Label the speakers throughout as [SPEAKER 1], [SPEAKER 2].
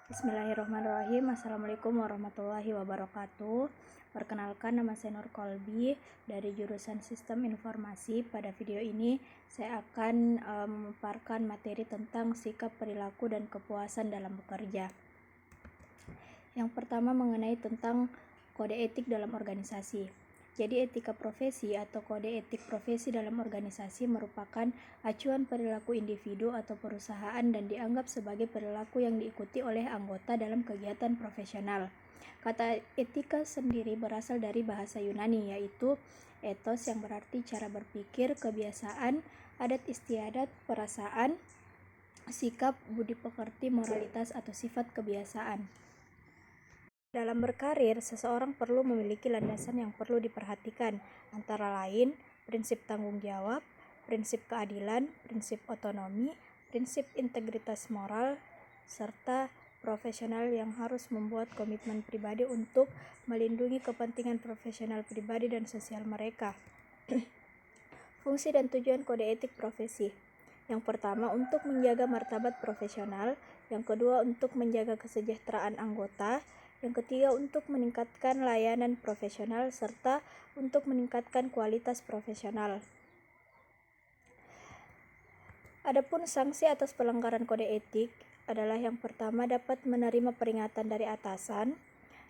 [SPEAKER 1] Bismillahirrahmanirrahim. Assalamualaikum warahmatullahi wabarakatuh. Perkenalkan, nama saya Nur Kolbi dari jurusan Sistem Informasi. Pada video ini saya akan memaparkan materi tentang sikap, perilaku, dan kepuasan dalam bekerja. Yang pertama mengenai tentang kode etik dalam organisasi. Jadi etika profesi atau kode etik profesi dalam organisasi merupakan acuan perilaku individu atau perusahaan dan dianggap sebagai perilaku yang diikuti oleh anggota dalam kegiatan profesional. Kata etika sendiri berasal dari bahasa Yunani, yaitu ethos, yang berarti cara berpikir, kebiasaan, adat istiadat, perasaan, sikap, budi pekerti, moralitas, atau sifat kebiasaan. Dalam berkarir, seseorang perlu memiliki landasan yang perlu diperhatikan, antara lain prinsip tanggung jawab, prinsip keadilan, prinsip otonomi, prinsip integritas moral, serta profesional yang harus membuat komitmen pribadi untuk melindungi kepentingan profesional pribadi dan sosial mereka. Fungsi dan tujuan kode etik profesi. Yang pertama, untuk menjaga martabat profesional. Yang kedua, untuk menjaga kesejahteraan anggota. Yang ketiga, untuk meningkatkan layanan profesional serta untuk meningkatkan kualitas profesional. Adapun sanksi atas pelanggaran kode etik adalah yang pertama, dapat menerima peringatan dari atasan,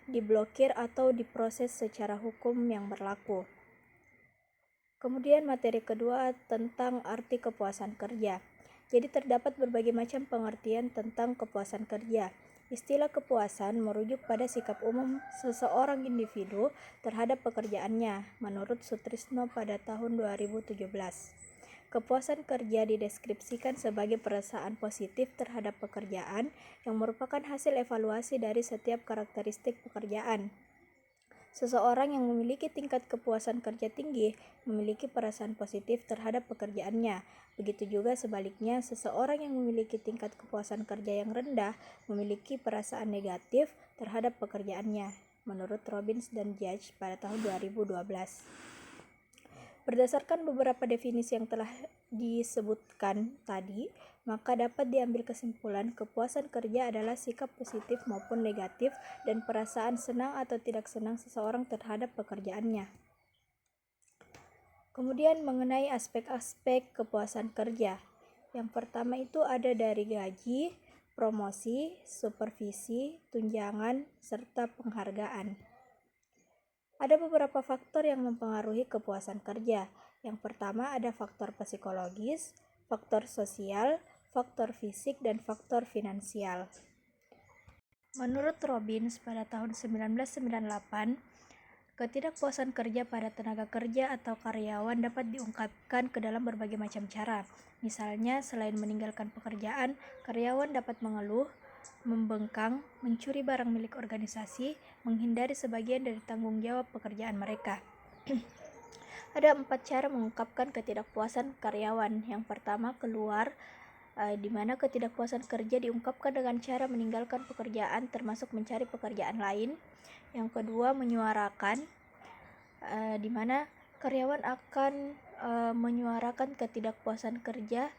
[SPEAKER 1] diblokir atau diproses secara hukum yang berlaku. Kemudian materi kedua tentang arti kepuasan kerja. Jadi terdapat berbagai macam pengertian tentang kepuasan kerja. Istilah kepuasan merujuk pada sikap umum seseorang individu terhadap pekerjaannya, menurut Sutrisno pada tahun 2017. Kepuasan kerja dideskripsikan sebagai perasaan positif terhadap pekerjaan yang merupakan hasil evaluasi dari setiap karakteristik pekerjaan. Seseorang yang memiliki tingkat kepuasan kerja tinggi memiliki perasaan positif terhadap pekerjaannya. Begitu juga sebaliknya, seseorang yang memiliki tingkat kepuasan kerja yang rendah memiliki perasaan negatif terhadap pekerjaannya, menurut Robbins dan Judge pada tahun 2012. Berdasarkan beberapa definisi yang telah disebutkan tadi, maka dapat diambil kesimpulan kepuasan kerja adalah sikap positif maupun negatif dan perasaan senang atau tidak senang seseorang terhadap pekerjaannya. Kemudian mengenai aspek-aspek kepuasan kerja. Yang pertama itu ada dari gaji, promosi, supervisi, tunjangan, serta penghargaan. Ada beberapa faktor yang mempengaruhi kepuasan kerja. Yang pertama ada faktor psikologis, faktor sosial, faktor fisik, dan faktor finansial. Menurut Robbins pada tahun 1998, ketidakpuasan kerja pada tenaga kerja atau karyawan dapat diungkapkan ke dalam berbagai macam cara. Misalnya, selain meninggalkan pekerjaan, karyawan dapat mengeluh, membengkang, mencuri barang milik organisasi, menghindari sebagian dari tanggung jawab pekerjaan mereka. Ada 4 cara mengungkapkan ketidakpuasan karyawan. Yang pertama, keluar, di mana ketidakpuasan kerja diungkapkan dengan cara meninggalkan pekerjaan termasuk mencari pekerjaan lain. Yang kedua, menyuarakan, di mana karyawan akan menyuarakan ketidakpuasan kerja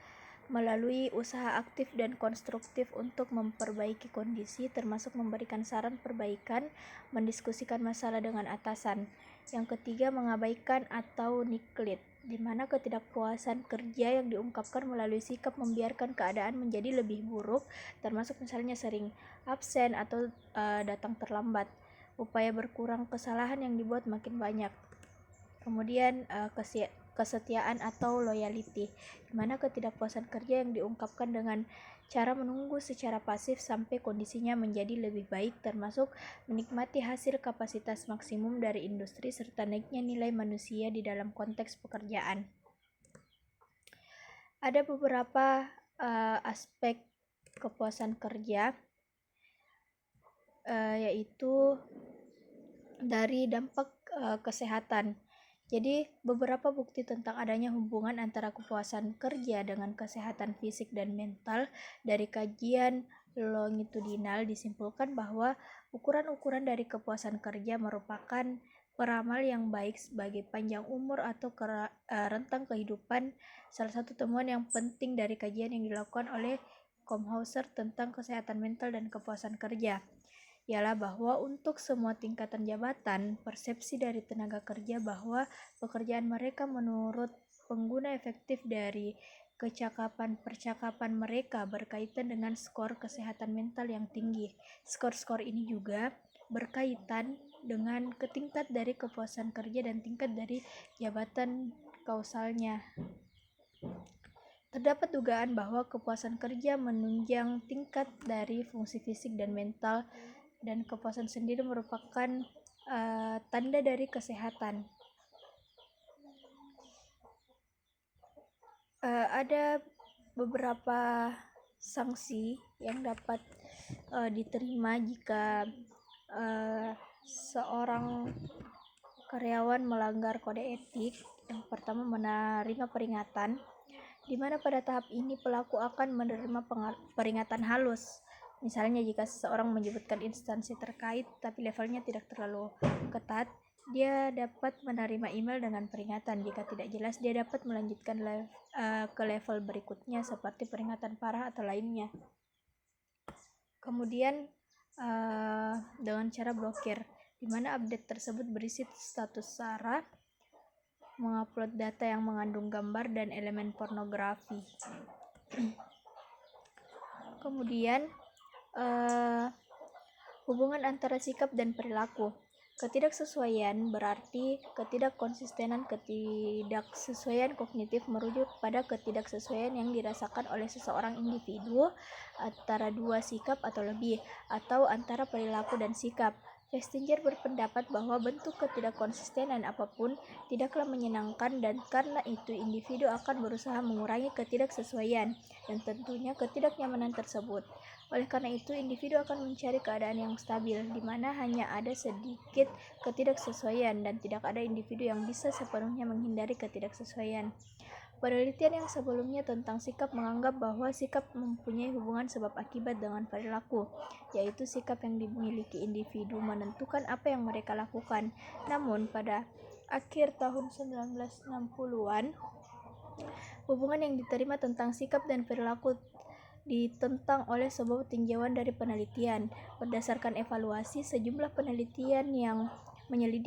[SPEAKER 1] melalui usaha aktif dan konstruktif untuk memperbaiki kondisi, termasuk memberikan saran perbaikan, mendiskusikan masalah dengan atasan. Yang ketiga, mengabaikan atau neglect, di mana ketidakpuasan kerja yang diungkapkan melalui sikap membiarkan keadaan menjadi lebih buruk, termasuk misalnya sering absen atau datang terlambat. Upaya berkurang kesalahan yang dibuat makin banyak. Kemudian kesetiaan atau loyalty, di mana ketidakpuasan kerja yang diungkapkan dengan cara menunggu secara pasif sampai kondisinya menjadi lebih baik, termasuk menikmati hasil kapasitas maksimum dari industri serta naiknya nilai manusia di dalam konteks pekerjaan. Ada beberapa aspek kepuasan kerja, yaitu dari dampak kesehatan. Jadi, beberapa bukti tentang adanya hubungan antara kepuasan kerja dengan kesehatan fisik dan mental dari kajian longitudinal disimpulkan bahwa ukuran-ukuran dari kepuasan kerja merupakan peramal yang baik sebagai panjang umur atau rentang kehidupan. Salah satu temuan yang penting dari kajian yang dilakukan oleh Komhauser tentang kesehatan mental dan kepuasan kerja, ialah bahwa untuk semua tingkatan jabatan, persepsi dari tenaga kerja bahwa pekerjaan mereka menurut pengguna efektif dari kecakapan percakapan mereka berkaitan dengan skor kesehatan mental yang tinggi. Skor-skor ini juga berkaitan dengan tingkat dari kepuasan kerja dan tingkat dari jabatan kausalnya. Terdapat dugaan bahwa kepuasan kerja menunjang tingkat dari fungsi fisik dan mental, dan kepuasan sendiri merupakan tanda dari kesehatan. Ada beberapa sanksi yang dapat diterima jika seorang karyawan melanggar kode etik. Yang pertama, menerima peringatan, di mana pada tahap ini pelaku akan menerima peringatan halus. Misalnya jika seseorang menyebutkan instansi terkait tapi levelnya tidak terlalu ketat, dia dapat menerima email dengan peringatan. Jika tidak jelas, dia dapat melanjutkan ke level berikutnya seperti peringatan parah atau lainnya. Kemudian dengan cara blokir, di mana update tersebut berisi status SARA, mengupload data yang mengandung gambar dan elemen pornografi. Kemudian hubungan antara sikap dan perilaku. Ketidaksesuaian berarti ketidakkonsistenan. Ketidaksesuaian kognitif merujuk pada ketidaksesuaian yang dirasakan oleh seseorang individu antara dua sikap atau lebih, atau antara perilaku dan sikap. Festinger berpendapat bahwa bentuk ketidakkonsistenan apapun tidaklah menyenangkan, dan karena itu individu akan berusaha mengurangi ketidaksesuaian dan tentunya ketidaknyamanan tersebut. Oleh karena itu, individu akan mencari keadaan yang stabil, di mana hanya ada sedikit ketidaksesuaian dan tidak ada individu yang bisa sepenuhnya menghindari ketidaksesuaian. Penelitian yang sebelumnya tentang sikap menganggap bahwa sikap mempunyai hubungan sebab akibat dengan perilaku, yaitu sikap yang dimiliki individu menentukan apa yang mereka lakukan. Namun, pada akhir tahun 1960-an, hubungan yang diterima tentang sikap dan perilaku ditentang oleh sebuah tinjauan dari penelitian. Berdasarkan evaluasi, sejumlah penelitian yang menyelidiki